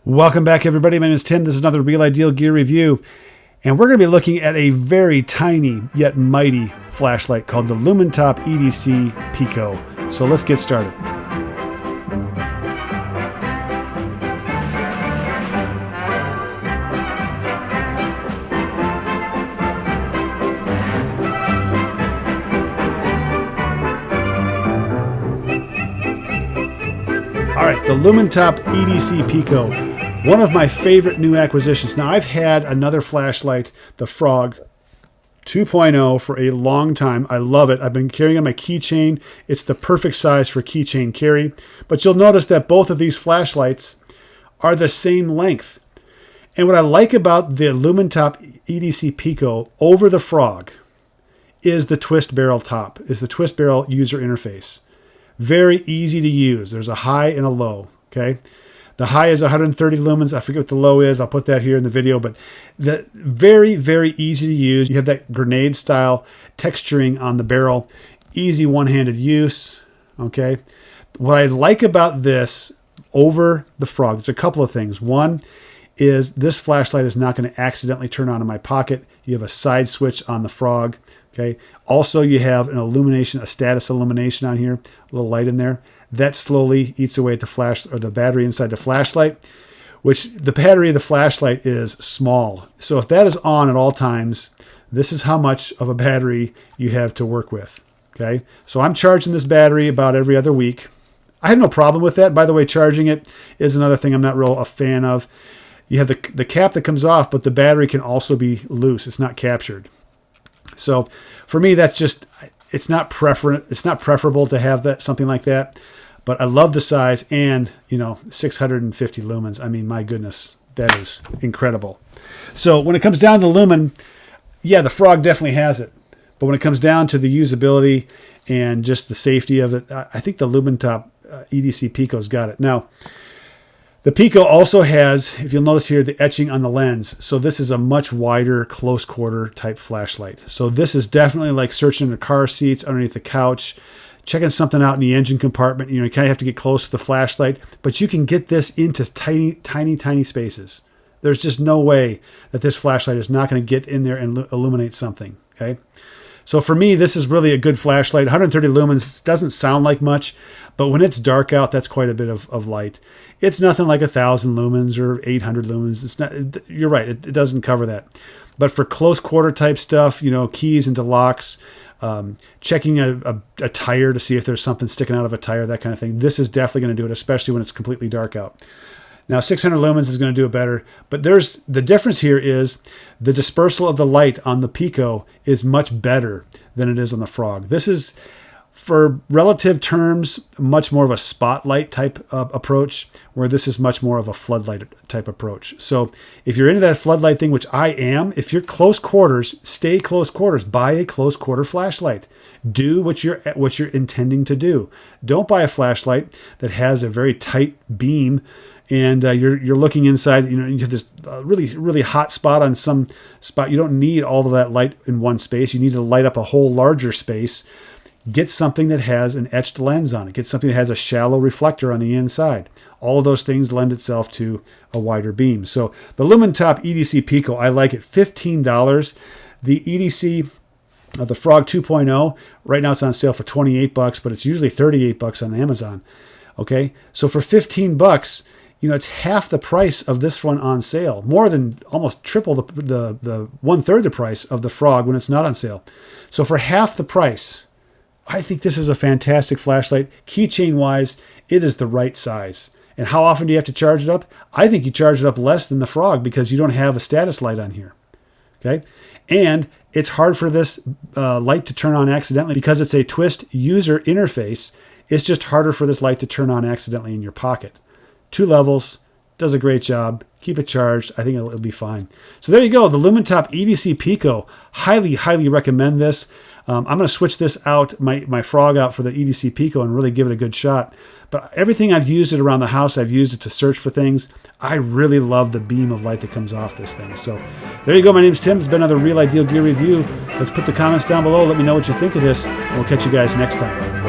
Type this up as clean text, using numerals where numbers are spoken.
Welcome back, everybody. My name is Tim. This is another Real Ideal Gear review, and we're going to be looking at a very tiny yet mighty flashlight called the Lumintop EDC Pico. So let's get started. All right, the Lumintop EDC Pico, one of my favorite new acquisitions. Now, I've had another flashlight, the Frog 2.0, for a long time. I love it. I've been carrying on my keychain. It's the perfect size for keychain carry. But you'll notice that both of these flashlights are the same length. And what I like about the Lumintop EDC Pico over the Frog is the twist barrel top, is the twist barrel user interface. Very easy to use. There's a high and a low, okay? The high is 130 lumens. I forget what the low is. I'll put that here in the video, but very, very easy to use. You have that grenade style texturing on the barrel. Easy one-handed use, okay? What I like about this over the Frog, there's a couple of things. One is this flashlight is not going to accidentally turn on in my pocket. You have a side switch on the Frog. Okay. Also, you have an illumination, a status illumination on here, a little light in there. That slowly eats away at the flash or the battery inside the flashlight, which the battery of the flashlight is small. So if that is on at all times, this is how much of a battery you have to work with. Okay. So I'm charging this battery about every other week. I have no problem with that. By the way, charging it is another thing I'm not real a fan of. You have the cap that comes off, but the battery can also be loose. It's not captured. So for me, that's just, it's not preferable to have that, something like that. But I love the size and, 650 lumens. I mean, my goodness, that is incredible. So when it comes down to lumen, yeah, the Frog definitely has it. But when it comes down to the usability and just the safety of it, I think the Lumintop EDC Pico's got it. Now, the Pico also has, if you'll notice here, the etching on the lens. So this is a much wider, close quarter type flashlight. So this is definitely like searching the car seats, underneath the couch, checking something out in the engine compartment. You kind of have to get close to the flashlight, but you can get this into tiny, tiny, tiny spaces. There's just no way that this flashlight is not going to get in there and illuminate something, okay? So for me, this is really a good flashlight. 130 lumens doesn't sound like much, but when it's dark out, that's quite a bit of light. It's nothing like 1,000 lumens or 800 lumens. It's not. You're right. It doesn't cover that. But for close quarter type stuff, keys into locks, checking a tire to see if there's something sticking out of a tire, that kind of thing, this is definitely going to do it, especially when it's completely dark out. Now, 600 lumens is going to do it better, but the difference here is the dispersal of the light on the Pico is much better than it is on the Frog. This is, for relative terms, much more of a spotlight type approach, where this is much more of a floodlight type approach. So if you're into that floodlight thing, which I am, if you're close quarters, stay close quarters. Buy a close quarter flashlight. Do what you're intending to do. Don't buy a flashlight that has a very tight beam and you're looking inside. You have this really, really hot spot on some spot. You don't need all of that light in one space. You need to light up a whole larger space. Get something that has an etched lens on it. Get something that has a shallow reflector on the inside. All of those things lend itself to a wider beam. So the Lumintop EDC Pico, I like it. $15. The EDC, the Frog 2.0, right now it's on sale for $28, but it's usually $38 on Amazon. Okay, so for $15, it's half the price of this one on sale. More than almost triple the 1/3 the price of the Frog when it's not on sale. So for half the price, I think this is a fantastic flashlight. Keychain wise, it is the right size. And how often do you have to charge it up? I think you charge it up less than the Frog because you don't have a status light on here. Okay? And it's hard for this light to turn on accidentally because it's a twist user interface. It's just harder for this light to turn on accidentally in your pocket. 2 levels, does a great job. Keep it charged. I think it'll be fine. So there you go, the Lumintop EDC Pico. Highly, highly recommend this. I'm going to switch this out, my Frog out for the EDC Pico and really give it a good shot. But everything I've used it around the house, I've used it to search for things. I really love the beam of light that comes off this thing. So there you go. My name's Tim. This has been another Real Ideal Gear review. Let's put the comments down below. Let me know what you think of this, and we'll catch you guys next time.